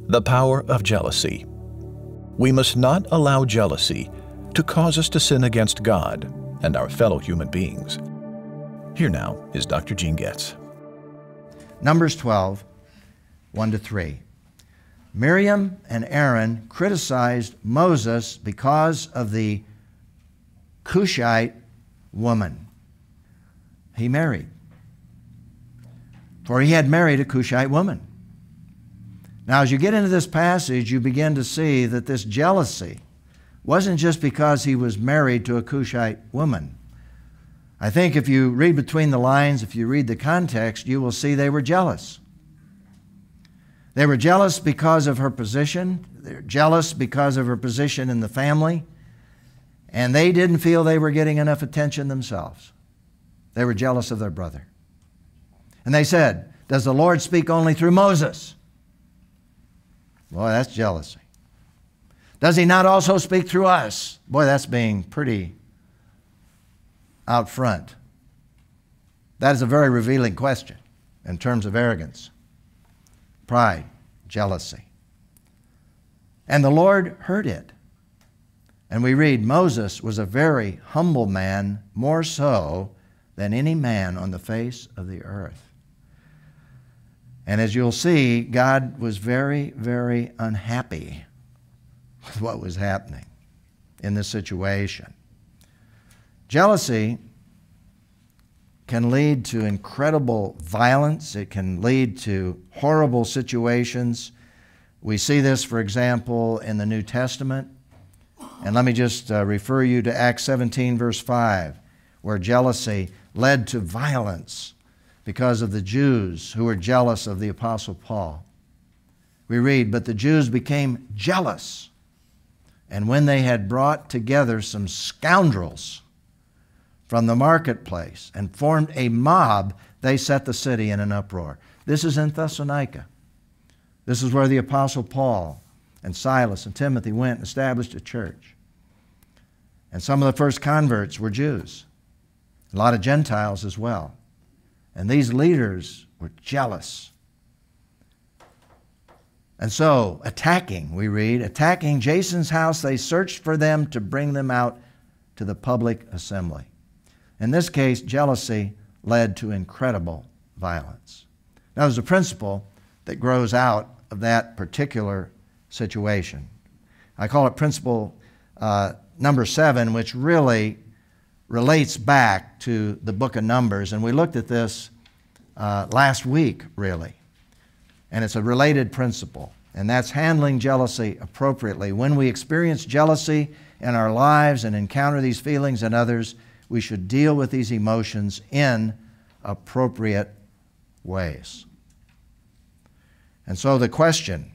The power of jealousy. We must not allow jealousy to cause us to sin against God and our fellow human beings. Here now is Dr. Gene Getz. Numbers 12, 1-3. Miriam and Aaron criticized Moses because of the Cushite woman he married. For he had married a Cushite woman. Now, as you get into this passage, you begin to see that this jealousy wasn't just because he was married to a Cushite woman. I think if you read between the lines, if you read the context, you will see they were jealous. They were jealous because of her position. They're jealous because of her position in the family. And they didn't feel they were getting enough attention themselves. They were jealous of their brother. And they said, "Does the Lord speak only through Moses?" Boy, that's jealousy. "Does he not also speak through us?" Boy, that's being pretty out front. That is a very revealing question in terms of arrogance, pride, jealousy. And the Lord heard it. And we read, Moses was a very humble man, more so than any man on the face of the earth. And as you'll see, God was very, very unhappy with what was happening in this situation. Jealousy can lead to incredible violence. It can lead to horrible situations. We see this, for example, in the New Testament. And let me just refer you to Acts 17, verse 5, where jealousy led to violence because of the Jews who were jealous of the Apostle Paul. We read, "But the Jews became jealous, and when they had brought together some scoundrels from the marketplace and formed a mob, they set the city in an uproar." This is in Thessalonica. This is where the Apostle Paul and Silas and Timothy went and established a church. And some of the first converts were Jews, a lot of Gentiles as well. And these leaders were jealous. And so, we read, attacking Jason's house, they searched for them to bring them out to the public assembly. In this case, jealousy led to incredible violence. Now, there's a principle that grows out of that particular situation. I call it principle number 7, which really relates back to the book of Numbers. And we looked at this last week, really. And it's a related principle. And that's handling jealousy appropriately. When we experience jealousy in our lives and encounter these feelings in others, we should deal with these emotions in appropriate ways. And so the question,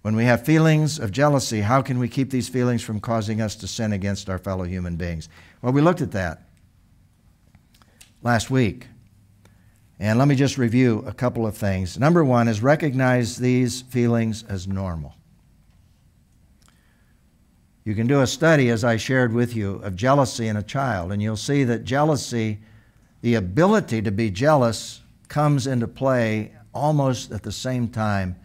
when we have feelings of jealousy, how can we keep these feelings from causing us to sin against our fellow human beings? Well, we looked at that last week. And let me just review a couple of things. Number 1 is recognize these feelings as normal. You can do a study, as I shared with you, of jealousy in a child, and you'll see that jealousy, the ability to be jealous, comes into play almost at the same time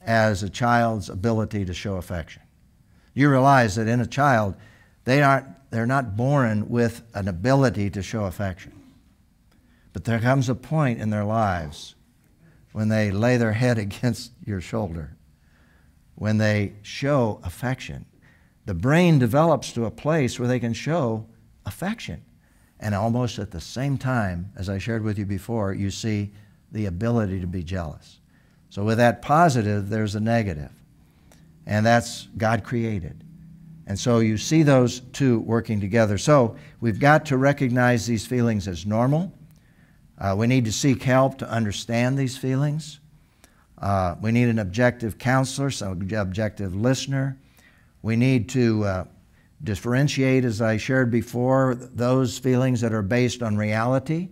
as a child's ability to show affection. You realize that in a child, they're not born with an ability to show affection. But there comes a point in their lives when they lay their head against your shoulder, when they show affection. The brain develops to a place where they can show affection. And almost at the same time, as I shared with you before, you see the ability to be jealous. So with that positive, there's a negative. And that's God created. And so you see those two working together. So we've got to recognize these feelings as normal. We need to seek help to understand these feelings. We need an objective counselor, some objective listener. We need to differentiate, as I shared before, those feelings that are based on reality.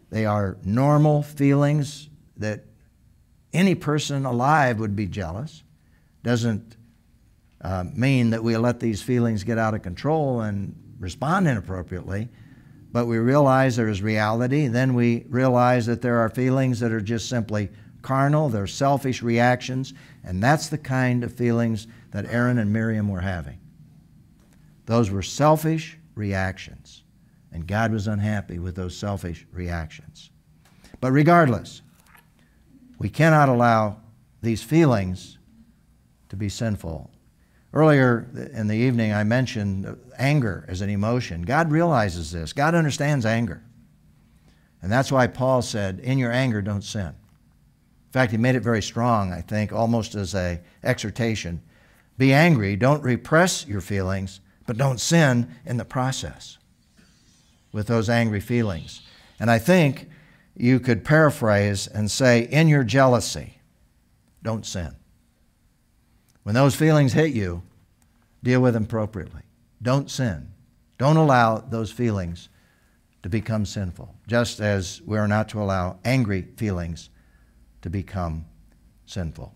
They are normal feelings that any person alive would be jealous. Doesn't mean that we let these feelings get out of control and respond inappropriately, but we realize there is reality. Then we realize that there are feelings that are just simply carnal, they're selfish reactions, and that's the kind of feelings that Aaron and Miriam were having. Those were selfish reactions, and God was unhappy with those selfish reactions. But regardless, we cannot allow these feelings to be sinful. Earlier in the evening, I mentioned anger as an emotion. God realizes this. God understands anger. And that's why Paul said, in your anger, don't sin. In fact, he made it very strong, I think, almost as an exhortation. Be angry, don't repress your feelings, but don't sin in the process with those angry feelings. And I think you could paraphrase and say, in your jealousy, don't sin. When those feelings hit you, deal with them appropriately. Don't sin. Don't allow those feelings to become sinful, just as we are not to allow angry feelings to become sinful.